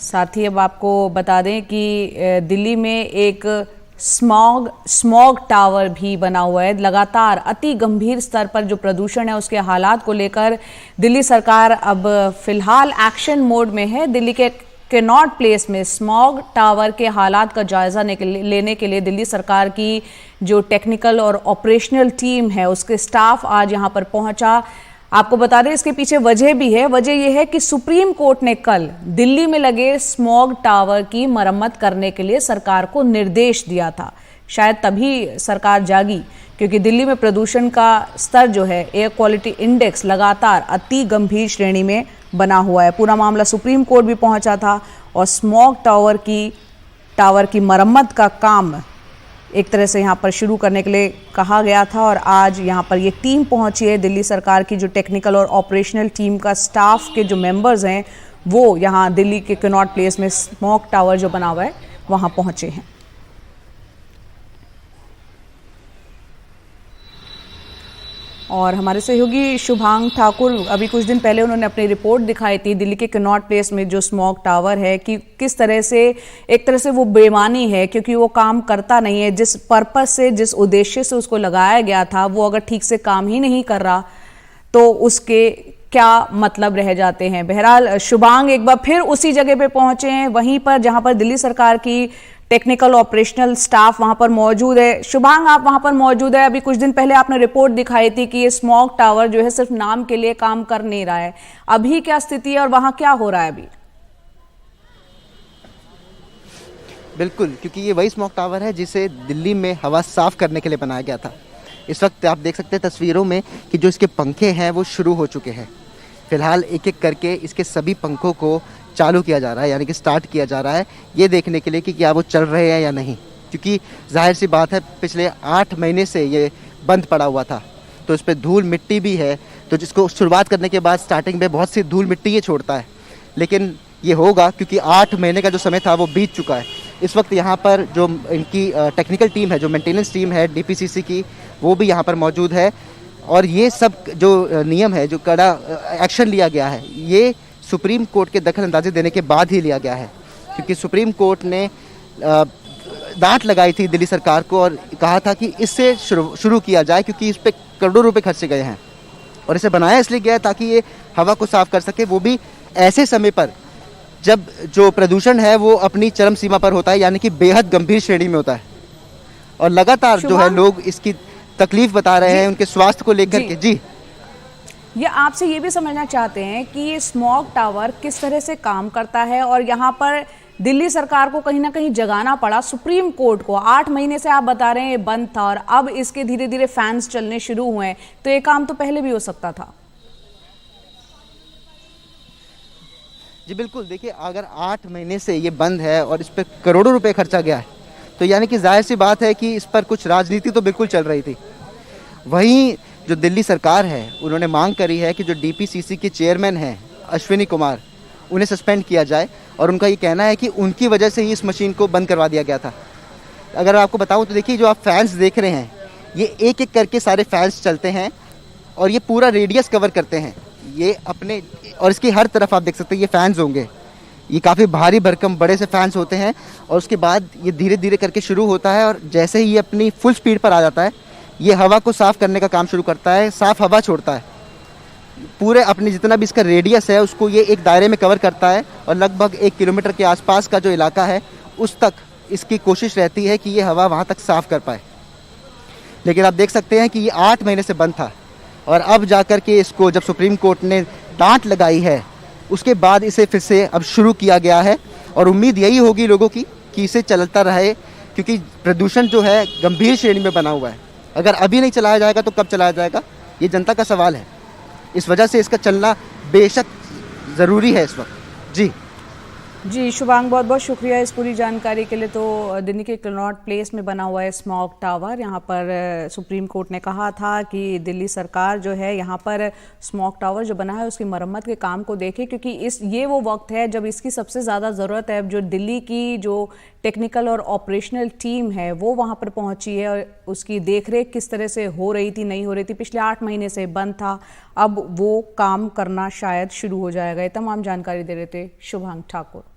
साथ ही अब आपको बता दें कि दिल्ली में एक स्मॉग टावर भी बना हुआ है। लगातार अति गंभीर स्तर पर जो प्रदूषण है उसके हालात को लेकर दिल्ली सरकार अब फिलहाल एक्शन मोड में है। दिल्ली के कैनॉट प्लेस में स्मॉग टावर के हालात का जायजा लेने के लिए दिल्ली सरकार की जो टेक्निकल और ऑपरेशनल टीम है उसके स्टाफ आज यहां पर पहुंचा। आपको बता दें इसके पीछे वजह भी है। वजह यह है कि सुप्रीम कोर्ट ने कल दिल्ली में लगे स्मॉग टावर की मरम्मत करने के लिए सरकार को निर्देश दिया था। शायद तभी सरकार जागी, क्योंकि दिल्ली में प्रदूषण का स्तर जो है एयर क्वालिटी इंडेक्स लगातार अति गंभीर श्रेणी में बना हुआ है। पूरा मामला सुप्रीम कोर्ट भी पहुंचा था और स्मॉग टावर की मरम्मत का काम एक तरह से यहाँ पर शुरू करने के लिए कहा गया था। और आज यहाँ पर ये टीम पहुंची है। दिल्ली सरकार की जो टेक्निकल और ऑपरेशनल टीम का स्टाफ के जो मेंबर्स हैं वो यहाँ दिल्ली के कैनॉट प्लेस में स्मॉग टावर जो बना हुआ है वहाँ पहुंचे हैं। और हमारे सहयोगी शुभांग ठाकुर अभी कुछ दिन पहले उन्होंने अपनी रिपोर्ट दिखाई थी दिल्ली के कैनॉट प्लेस में जो स्मॉग टावर है कि किस तरह से एक तरह से वो बेईमानी है, क्योंकि वो काम करता नहीं है। जिस पर्पस से, जिस उद्देश्य से उसको लगाया गया था वो अगर ठीक से काम ही नहीं कर रहा तो उसके क्या मतलब रह जाते हैं। बहरहाल शुभांग एक बार फिर उसी जगह पे पहुंचे हैं, वहीं पर जहां पर दिल्ली सरकार की टेक्निकल ऑपरेशनल स्टाफ वहां पर मौजूद है। शुभांग, आप वहां पर मौजूद है। अभी कुछ दिन पहले आपने रिपोर्ट दिखाई थी कि ये स्मॉग टावर जो है सिर्फ नाम के लिए काम कर नहीं रहा है। अभी क्या स्थिति है और वहां क्या हो रहा है अभी? बिल्कुल, क्योंकि ये वही स्मॉग टावर है जिसे दिल्ली में हवा साफ करने के लिए बनाया गया था। इस वक्त आप देख सकते हैं तस्वीरों में कि जो इसके पंखे हैं वो शुरू हो चुके हैं। फिलहाल एक एक करके इसके सभी पंखों को चालू किया जा रहा है, यानी कि स्टार्ट किया जा रहा है, ये देखने के लिए कि क्या वो चल रहे हैं या नहीं। क्योंकि जाहिर सी बात है पिछले 8 महीने से ये बंद पड़ा हुआ था, तो इस पर धूल मिट्टी भी है। तो जिसको शुरुआत करने के बाद स्टार्टिंग में बहुत सी धूल मिट्टी ये छोड़ता है, लेकिन ये होगा क्योंकि 8 महीने का जो समय था वो बीत चुका है। इस वक्त यहाँ पर जो इनकी टेक्निकल टीम है, जो मेंटेनेंस टीम है डीपीसीसी की, वो भी यहाँ पर मौजूद है। और ये सब जो नियम है, जो कड़ा एक्शन लिया गया है, ये सुप्रीम कोर्ट के दखल अंदाजी देने के बाद ही लिया गया है। क्योंकि सुप्रीम कोर्ट ने डांट लगाई थी दिल्ली सरकार को और कहा था कि इससे शुरू किया जाए, क्योंकि इस पर करोड़ों रुपए खर्चे गए हैं और इसे बनाया इसलिए गया है ताकि ये हवा को साफ कर सके, वो भी ऐसे समय पर जब जो प्रदूषण है वो अपनी चरम सीमा पर होता है, यानी कि बेहद गंभीर श्रेणी में होता है। और लगातार जो है लोग इसकी तकलीफ बता रहे हैं उनके स्वास्थ्य को लेकर के। जी, ये आपसे ये भी समझना चाहते हैं कि ये स्मॉग टावर किस तरह से काम करता है और यहाँ पर दिल्ली सरकार को कहीं ना कहीं जगाना पड़ा सुप्रीम कोर्ट को। 8 महीने से आप बता रहे हैं ये बंद था और अब इसके धीरे धीरे फैंस चलने शुरू हुए हैं, तो ये काम तो पहले भी हो सकता था। जी बिल्कुल, देखिए अगर 8 महीने से ये बंद है और इस पर करोड़ों रुपए खर्चा गया है, तो यानी कि जाहिर सी बात है कि इस पर कुछ राजनीति तो बिल्कुल चल रही थी। वहीं जो दिल्ली सरकार है उन्होंने मांग करी है कि जो डीपीसीसी के चेयरमैन हैं अश्विनी कुमार, उन्हें सस्पेंड किया जाए। और उनका ये कहना है कि उनकी वजह से ही इस मशीन को बंद करवा दिया गया था। अगर आपको बताऊं तो देखिए जो आप फैंस देख रहे हैं, ये एक एक करके सारे फैंस चलते हैं और ये पूरा रेडियस कवर करते हैं ये अपने, और इसकी हर तरफ आप देख सकते हैं ये फैंस होंगे। ये काफ़ी भारी भरकम बड़े से फैंस होते हैं और उसके बाद ये धीरे धीरे करके शुरू होता है और जैसे ही ये अपनी फुल स्पीड पर आ जाता है ये हवा को साफ़ करने का काम शुरू करता है, साफ़ हवा छोड़ता है। पूरे अपने जितना भी इसका रेडियस है उसको ये एक दायरे में कवर करता है और लगभग 1 किलोमीटर के आसपास का जो इलाका है उस तक इसकी कोशिश रहती है कि ये हवा वहाँ तक साफ़ कर पाए। लेकिन आप देख सकते हैं कि ये 8 महीने से बंद था और अब जाकर के इसको जब सुप्रीम कोर्ट ने डांट लगाई है उसके बाद इसे फिर से अब शुरू किया गया है। और उम्मीद यही होगी लोगों की कि इसे चलता रहे, क्योंकि प्रदूषण जो है गंभीर श्रेणी में बना हुआ है। अगर अभी नहीं चलाया जाएगा तो कब चलाया जाएगा, ये जनता का सवाल है। इस वजह से इसका चलना बेशक ज़रूरी है इस वक्त। जी शुभांग, बहुत बहुत शुक्रिया इस पूरी जानकारी के लिए। तो दिल्ली के कैनॉट प्लेस में बना हुआ है स्मॉग टावर। यहाँ पर सुप्रीम कोर्ट ने कहा था कि दिल्ली सरकार जो है यहाँ पर स्मॉग टावर जो बना है उसकी मरम्मत के काम को देखे, क्योंकि ये वो वक्त है जब इसकी सबसे ज़्यादा ज़रूरत है। जो दिल्ली की जो टेक्निकल और ऑपरेशनल टीम है वो वहाँ पर पहुँची है और उसकी देखरेख किस तरह से हो रही थी, नहीं हो रही थी। पिछले 8 महीने से बंद था, अब वो काम करना शायद शुरू हो जाएगा। ये तमाम जानकारी दे रहे थे शुभांग ठाकुर।